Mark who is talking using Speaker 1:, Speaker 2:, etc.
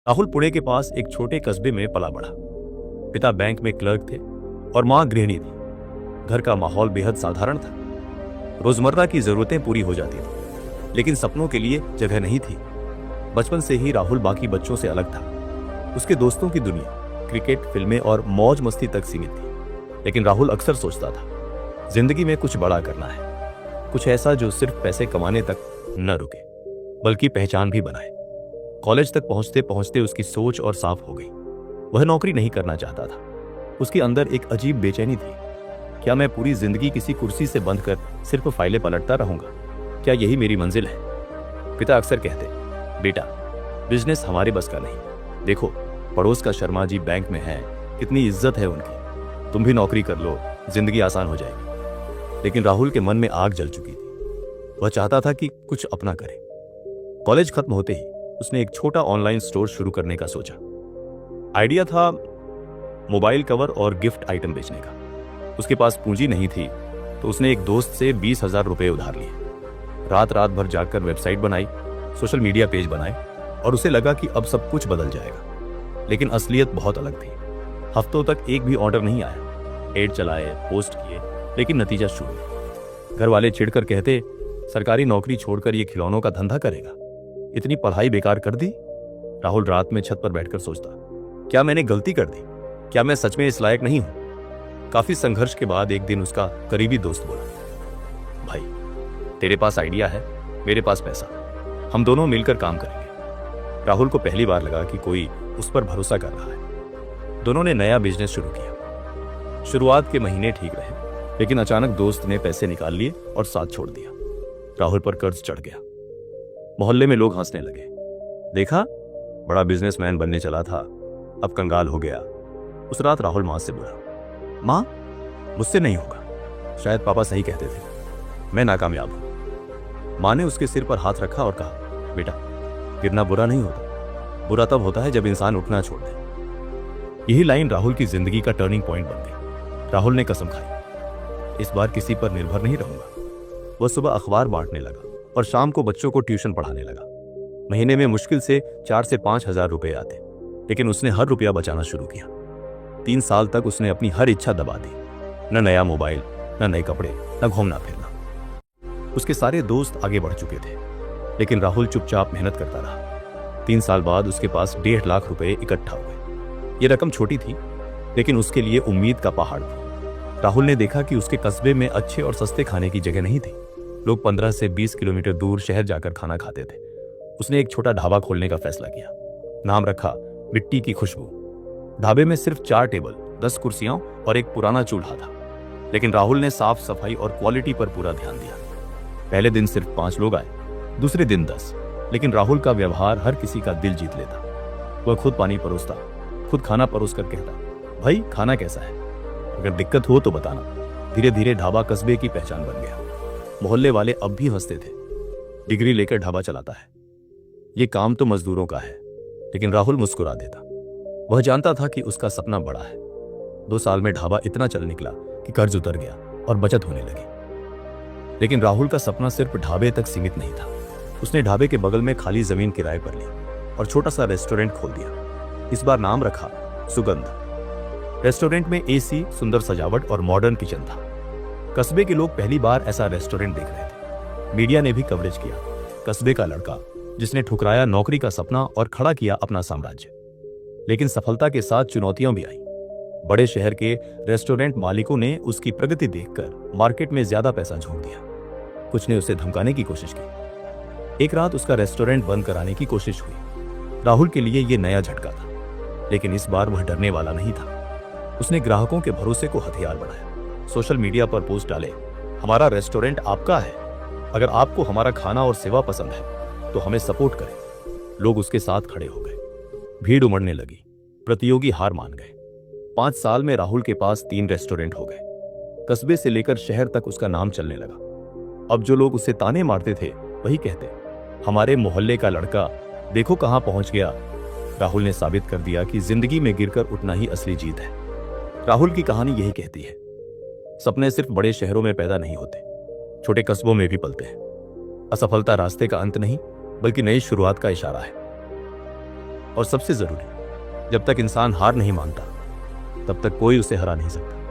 Speaker 1: राहुल पुणे के पास एक छोटे कस्बे में पला बढ़ा। पिता बैंक में क्लर्क थे और मां गृहिणी थी। घर का माहौल बेहद साधारण था। रोजमर्रा की जरूरतें पूरी हो जाती थी, लेकिन सपनों के लिए जगह नहीं थी। बचपन से ही राहुल बाकी बच्चों से अलग था। उसके दोस्तों की दुनिया क्रिकेट, फिल्में और मौज मस्ती तक सीमित थी। लेकिन राहुल अक्सर सोचता था, जिंदगी में कुछ बड़ा करना है, कुछ ऐसा जो सिर्फ पैसे कमाने तक न रुके बल्कि पहचान भी बनाए। कॉलेज तक पहुंचते पहुंचते उसकी सोच और साफ हो गई। वह नौकरी नहीं करना चाहता था। उसके अंदर एक अजीब बेचैनी थी। क्या मैं पूरी जिंदगी किसी कुर्सी से बंद कर सिर्फ फाइलें पलटता रहूंगा? क्या यही मेरी मंजिल है? पिता अक्सर कहते, बेटा, बिजनेस हमारे बस का नहीं। देखो, पड़ोस का शर्मा जी बैंक में है, कितनी इज्जत है उनकी। तुम भी नौकरी कर लो, जिंदगी आसान हो जाएगी। लेकिन राहुल के मन में आग जल चुकी थी। वह चाहता था कि कुछ अपना करे। कॉलेज खत्म होते ही उसने एक छोटा ऑनलाइन स्टोर शुरू करने का सोचा। आइडिया था मोबाइल कवर और गिफ्ट आइटम बेचने का। उसके पास पूंजी नहीं थी, तो उसने एक दोस्त से 20,000 रुपए उधार लिए। रात रात भर जाकर वेबसाइट बनाई, सोशल मीडिया पेज बनाए और उसे लगा कि अब सब कुछ बदल जाएगा। लेकिन असलियत बहुत अलग थी। हफ्तों तक एक भी ऑर्डर नहीं आया। एड चलाए, पोस्ट किए, लेकिन नतीजा शून्य। घर वाले चिढ़कर कहते, सरकारी नौकरी छोड़कर ये खिलौनों का धंधा करेगा? इतनी पढ़ाई बेकार कर दी? राहुल रात में छत पर बैठकर सोचता, क्या मैंने गलती कर दी? क्या मैं सच में इस लायक नहीं हूं? काफी संघर्ष के बाद एक दिन उसका करीबी दोस्त बोला, भाई, तेरे पास आइडिया है, मेरे पास पैसा, हम दोनों मिलकर काम करेंगे। राहुल को पहली बार लगा कि कोई उस पर भरोसा कर रहा है। दोनों ने नया बिजनेस शुरू किया। शुरुआत के महीने ठीक रहे, लेकिन अचानक दोस्त ने पैसे निकाल लिए और साथ छोड़ दिया। राहुल पर कर्ज चढ़ गया। मोहल्ले में लोग हंसने लगे। देखा, बड़ा बिजनेसमैन बनने चला था, अब कंगाल हो गया। उस रात राहुल मां से बोला, मां, मुझसे नहीं होगा। शायद पापा सही कहते थे, मैं नाकामयाब हूं। मां ने उसके सिर पर हाथ रखा और कहा, बेटा, गिरना बुरा नहीं होता, बुरा तब होता है जब इंसान उठना छोड़ दे। यही लाइन राहुल की जिंदगी का टर्निंग पॉइंट बन गई। राहुल ने कसम खाई, इस बार किसी पर निर्भर नहीं रहूंगा। वह सुबह अखबार बांटने लगा और शाम को बच्चों को ट्यूशन पढ़ाने लगा। महीने में मुश्किल से 4 से 5,000 रुपए आते, लेकिन उसने हर रुपया बचाना शुरू किया। 3 साल तक उसने अपनी हर इच्छा दबा दी। न नया मोबाइल, न नए कपड़े, न घूमना फिरना। उसके सारे दोस्त आगे बढ़ चुके थे, लेकिन राहुल चुपचाप मेहनत करता रहा। 3 साल बाद उसके पास 1.5 लाख रुपए इकट्ठा हुए। ये रकम छोटी थी, लेकिन उसके लिए उम्मीद का पहाड़ थी। राहुल ने देखा कि उसके कस्बे में अच्छे और सस्ते खाने की जगह नहीं थी। लोग 15 से 20 किलोमीटर दूर शहर जाकर खाना खाते थे। उसने एक छोटा ढाबा खोलने का फैसला किया। नाम रखा मिट्टी की खुशबू। ढाबे में सिर्फ 4 टेबल, 10 कुर्सियां और एक पुराना चूल्हा था, लेकिन राहुल ने साफ सफाई और क्वालिटी पर पूरा ध्यान दिया। पहले दिन सिर्फ 5 लोग आए, दूसरे दिन 10, लेकिन राहुल का व्यवहार हर किसी का दिल जीत लेता। वह खुद पानी परोसता, खुद खाना परोस कर कहता, भाई, खाना कैसा है? अगर दिक्कत हो तो बताना। धीरे धीरे ढाबा कस्बे की पहचान बन गया। मोहल्ले वाले अब भी हंसते थे, डिग्री लेकर ढाबा चलाता है, ये काम तो मजदूरों का है। लेकिन राहुल मुस्कुरा देता। वह जानता था कि उसका सपना बड़ा है। 2 साल में ढाबा इतना चल निकला कि कर्ज उतर गया और बचत होने लगी। लेकिन राहुल का सपना सिर्फ ढाबे तक सीमित नहीं था। उसने ढाबे के बगल में खाली जमीन किराए पर ली और छोटा सा रेस्टोरेंट खोल दिया। इस बार नाम रखा सुगंध। रेस्टोरेंट में एसी, सुंदर सजावट और मॉडर्न किचन था। कस्बे के लोग पहली बार ऐसा रेस्टोरेंट देख रहे थे। मीडिया ने भी कवरेज किया। कस्बे का लड़का जिसने ठुकराया नौकरी का सपना और खड़ा किया अपना साम्राज्य। लेकिन सफलता के साथ चुनौतियां भी आई। बड़े शहर के रेस्टोरेंट मालिकों ने उसकी प्रगति देखकर मार्केट में ज्यादा पैसा झोंक दिया। कुछ ने उसे धमकाने की कोशिश की। एक रात उसका रेस्टोरेंट बंद कराने की कोशिश हुई। राहुल के लिए यह नया झटका था, लेकिन इस बार वह डरने वाला नहीं था। उसने ग्राहकों के भरोसे को हथियार बनाया। सोशल मीडिया पर पोस्ट डाले, हमारा रेस्टोरेंट आपका है, अगर आपको हमारा खाना और सेवा पसंद है तो हमें सपोर्ट करें। लोग उसके साथ खड़े हो गए। भीड़ उमड़ने लगी। प्रतियोगी हार मान गए। 5 साल में राहुल के पास 3 रेस्टोरेंट हो गए। कस्बे से लेकर शहर तक उसका नाम चलने लगा। अब जो लोग उसे ताने मारते थे, वही कहते, हमारे मोहल्ले का लड़का, देखो कहां पहुंच गया। राहुल ने साबित कर दिया कि जिंदगी में गिरकर उठना ही असली जीत है। राहुल की कहानी यही कहती है, सपने सिर्फ बड़े शहरों में पैदा नहीं होते, छोटे कस्बों में भी पलते हैं। असफलता रास्ते का अंत नहीं, बल्कि नई शुरुआत का इशारा है। और सबसे जरूरी, जब तक इंसान हार नहीं मानता तब तक कोई उसे हरा नहीं सकता।